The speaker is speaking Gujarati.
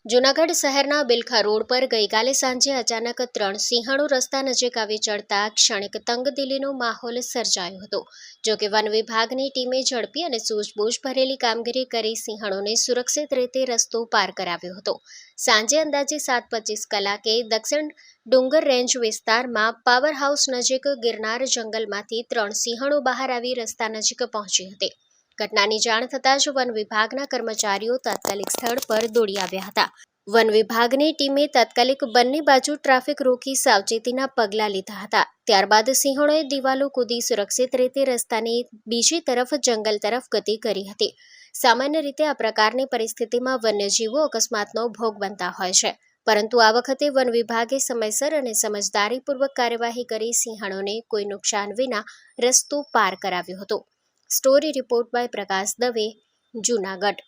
જૂનાગઢ શહેરના બિલખા રોડ પર ગઈકાલે સાંજે અચાનક 3 સિંહણો રસ્તા નજીક આવી ચડતા ક્ષણિક તંગદિલીનો માહોલ સર્જાયો હતો। જોકે વન વિભાગની ટીમે ઝડપી અને સૂઝબૂઝ ભરેલી કામગીરી કરી સિંહણોને સુરક્ષિત રીતે રસ્તો પાર કરાવ્યો હતો। સાંજે અંદાજે 7:25 કલાકે દક્ષિણ ડુંગર રેન્જ વિસ્તારમાં પાવર હાઉસ નજીક ગિરનાર જંગલમાંથી 3 સિંહણો બહાર આવી રસ્તા નજીક પહોંચી હતી। ઘટનાની જાણ થતાં જ વન વિભાગના કર્મચારીઓ તાત્કાલિક સ્થળ પર દોડી આવ્યા હતા। વન વિભાગની ટીમે તાત્કાલિક બંને બાજુ ટ્રાફિક રોકી સાવચેતીના પગલાં લીધા હતા। ત્યારબાદ સિંહણોએ દિવાલો કૂદી સુરક્ષિત રીતે રસ્તાની બીજી તરફ જંગલ તરફ ગતિ કરી હતી। સામાન્ય રીતે આ પ્રકારની પરિસ્થિતિમાં વન્યજીવો અકસ્માતનો ભોગ બનતા હોય છે, પરંતુ આ વખતે વન વિભાગે સમયસર અને સમજદારીપૂર્વક કાર્યવાહી કરી સિંહણોને કોઈ નુકસાન વિના રસ્તો પાર કરાવ્યો હતો। Story report by Prakash Dave, Junagadh.